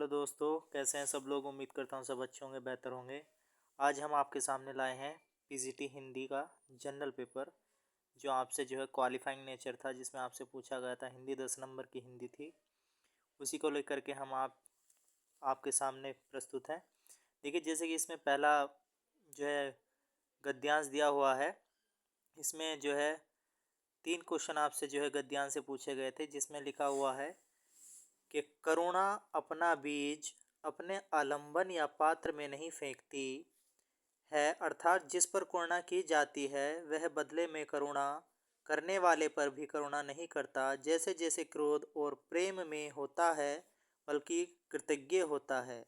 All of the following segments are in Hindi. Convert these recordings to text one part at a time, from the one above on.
हेलो दोस्तों, कैसे हैं सब लोग। उम्मीद करता हूँ सब अच्छे होंगे, बेहतर होंगे। आज हम आपके सामने लाए हैं पीजीटी हिंदी का जनरल पेपर, जो आपसे जो है क्वालिफाइंग नेचर था, जिसमें आपसे पूछा गया था हिंदी 10 नंबर की हिंदी थी। उसी को लेकर के हम आपके सामने प्रस्तुत हैं। देखिए, जैसे कि इसमें पहला जो है गद्यांश दिया हुआ है। इसमें जो है 3 क्वेश्चन आपसे जो है गद्यांश से पूछे गए थे, जिसमें लिखा हुआ है कि करुणा अपना बीज अपने आलंबन या पात्र में नहीं फेंकती है, अर्थात जिस पर करुणा की जाती है वह बदले में करुणा करने वाले पर भी करुणा नहीं करता, जैसे जैसे क्रोध और प्रेम में होता है, बल्कि कृतज्ञ होता है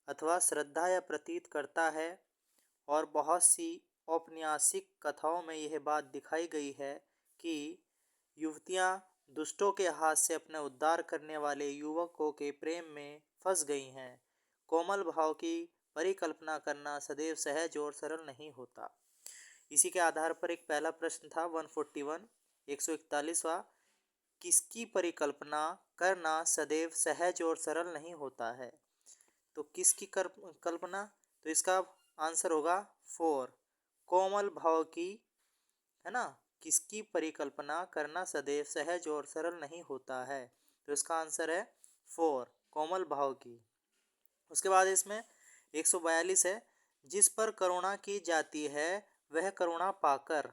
अथवा श्रद्धा या प्रतीत करता है। और बहुत सी औपन्यासिक कथाओं में यह बात दिखाई गई है कि युवतियां दुष्टों के हाथ से अपने उद्धार करने वाले युवकों के प्रेम में फंस गई हैं। कोमल भाव की परिकल्पना करना सदैव सहज और सरल नहीं होता। इसी के आधार पर एक पहला प्रश्न था 141 141वां, किसकी परिकल्पना करना सदैव सहज और सरल नहीं होता है। तो किसकी कल्पना, तो इसका आंसर होगा 4, कोमल भाव की, है ना। किसकी परिकल्पना करना सदैव सहज और सरल नहीं होता है, तो इसका आंसर है 4, कोमल भाव की। उसके बाद इसमें 142 है, जिस पर करुणा की जाती है वह करुणा पाकर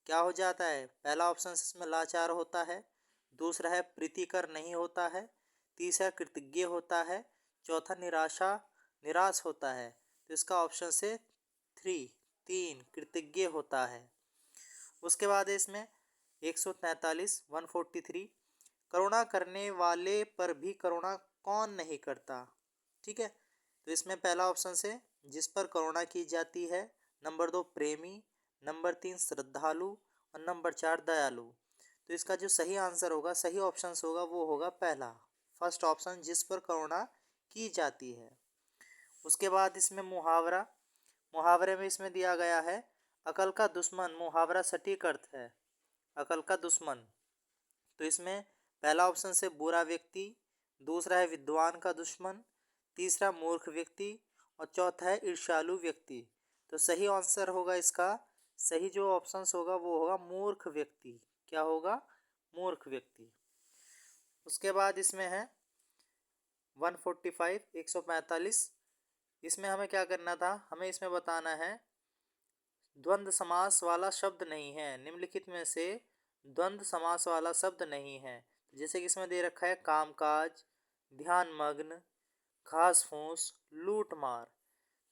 क्या हो जाता है। पहला ऑप्शन इसमें लाचार होता है, दूसरा है प्रीतिकर नहीं होता है, तीसरा कृतज्ञ होता है, चौथा निराश होता है। तो इसका ऑप्शन से 3 कृतज्ञ होता है। उसके बाद इसमें 143 143, करुणा करने वाले पर भी करुणा कौन नहीं करता। ठीक है, तो इसमें पहला ऑप्शन से जिस पर करुणा की जाती है, नंबर 2 प्रेमी, नंबर 3 श्रद्धालु और नंबर 4 दयालु। तो इसका जो सही आंसर होगा, सही ऑप्शन होगा, वो होगा पहला, फर्स्ट ऑप्शन, जिस पर करुणा की जाती है। उसके बाद इसमें मुहावरे में इसमें दिया गया है, अकल का दुश्मन मुहावरा सटीक अर्थ है। अकल का दुश्मन, तो इसमें पहला ऑप्शन से बुरा व्यक्ति, दूसरा है विद्वान का दुश्मन, तीसरा मूर्ख व्यक्ति और चौथा है ईर्ष्यालु व्यक्ति। तो सही आंसर होगा इसका, सही जो ऑप्शन होगा वो होगा मूर्ख व्यक्ति। क्या होगा, मूर्ख व्यक्ति। उसके बाद इसमें है 145 145, इसमें हमें क्या करना था, हमें इसमें बताना है द्वंद्व समास वाला शब्द नहीं है, निम्नलिखित में से द्वंद्व समास वाला शब्द नहीं है। जैसे कि इसमें दे रखा है कामकाज, ध्यान मग्न, घास फूस, लूट मार।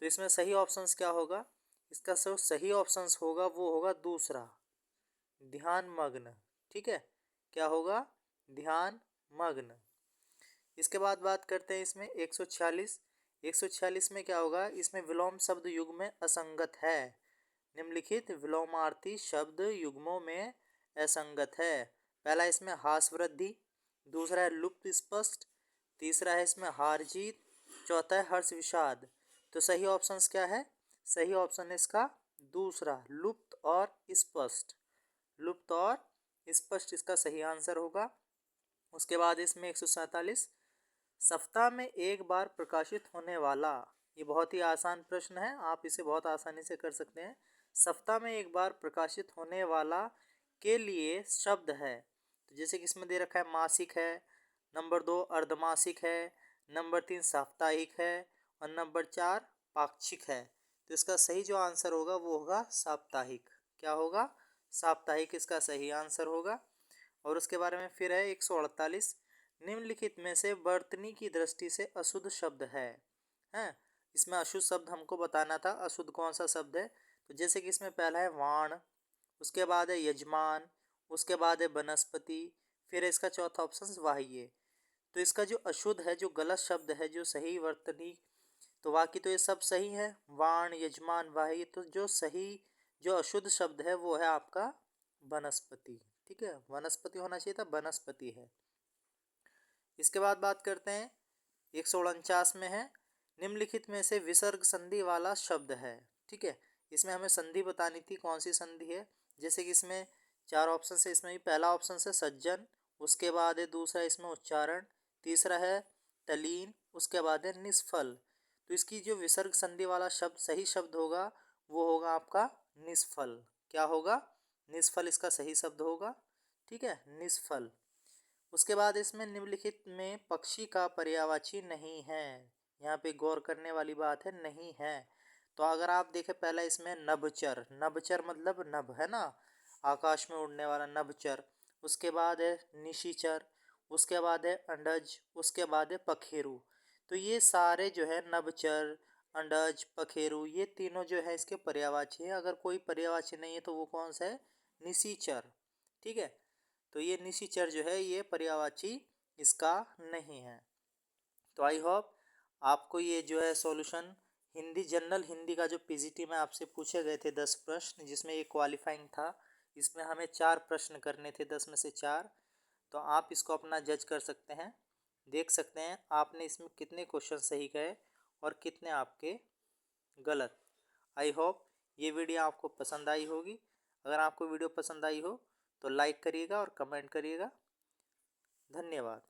तो इसमें सही ऑप्शंस क्या होगा, इसका जो सही ऑप्शंस होगा वो होगा दूसरा, ध्यान मग्न। ठीक है, क्या होगा, ध्यान मग्न। इसके बाद बात करते हैं इसमें 146 146 में क्या होगा, इसमें विलोम शब्द युग्म में असंगत है। निम्नलिखित विलोमार्थी शब्द युग्मों में असंगत है। पहला इसमें हास वृद्धि, दूसरा है लुप्त स्पष्ट, तीसरा है इसमें हार जीत, चौथा है हर्ष विषाद। तो सही ऑप्शंस क्या है, सही ऑप्शन है इसका दूसरा, लुप्त और स्पष्ट। लुप्त और स्पष्ट इसका सही आंसर होगा। उसके बाद इसमें 147, सप्ताह में एक बार प्रकाशित होने वाला, ये बहुत ही आसान प्रश्न है, आप इसे बहुत आसानी से कर सकते हैं। सप्ताह में एक बार प्रकाशित होने वाला के लिए शब्द है। तो जैसे कि इसमें दे रखा है मासिक है, नंबर 2 अर्धमासिक है, नंबर 3 साप्ताहिक है और नंबर 4 पाक्षिक है। तो इसका सही जो आंसर होगा वो होगा साप्ताहिक। क्या होगा, साप्ताहिक इसका सही आंसर होगा। और उसके बारे में फिर है 148, निम्नलिखित में से वर्तनी की दृष्टि से अशुद्ध शब्द है। हैं, इसमें अशुद्ध शब्द हमको बताना था, अशुद्ध कौन सा शब्द है। तो जैसे कि इसमें पहला है वाण, उसके बाद है यजमान, उसके बाद है वनस्पति, फिर इसका चौथा ऑप्शन वाह्य। तो इसका जो अशुद्ध है, जो गलत शब्द है, जो सही वर्तनी, तो बाकी तो ये सब सही है, वाण यजमान वाह्य। तो जो सही, जो अशुद्ध शब्द है वो है आपका वनस्पति। ठीक है, वनस्पति होना चाहिए था, वनस्पति है। इसके बाद बात करते हैं 149 में है, निम्नलिखित में से विसर्ग संधि वाला शब्द है। ठीक है, इसमें हमें संधि बतानी थी, कौन सी संधि है। जैसे कि इसमें 4 ऑप्शन है, इसमें भी पहला ऑप्शन है सज्जन, उसके बाद है दूसरा इसमें उच्चारण, तीसरा है टलीन, उसके बाद है निष्फल। तो इसकी जो विसर्ग संधि वाला शब्द सही शब्द होगा वो होगा आपका निष्फल। क्या होगा? निष्फल इसका सही शब्द होगा। ठीक है, निष्फल। उसके बाद इसमें निम्नलिखित में पक्षी का पर्यायवाची नहीं है। यहाँ पे गौर करने वाली बात है, नहीं है। तो अगर आप देखें पहला इसमें नभचर, नभचर मतलब नभ है ना, आकाश में उड़ने वाला नभचर। उसके बाद है निशिचर, उसके बाद है अंडज, उसके बाद है पखेरु। तो ये सारे जो है नभचर, अंडज, पखेरु, ये तीनों जो है इसके पर्यायवाची है। अगर कोई पर्यायवाची नहीं है तो वो कौन सा है? निशिचर। ठीक है, तो ये निशिचर जो है ये पर्यायवाची इसका नहीं है। तो आई होप आपको ये जो है सॉल्यूशन हिंदी जनरल हिंदी का जो पीजीटी में आपसे पूछे गए थे 10 प्रश्न, जिसमें ये क्वालिफाइंग था, इसमें हमें 4 प्रश्न करने थे 10 में से 4। तो आप इसको अपना जज कर सकते हैं, देख सकते हैं आपने इसमें कितने क्वेश्चन सही गए और कितने आपके गलत। आई होप ये वीडियो आपको पसंद आई होगी। अगर आपको वीडियो पसंद आई हो तो लाइक करिएगा और कमेंट करिएगा। धन्यवाद।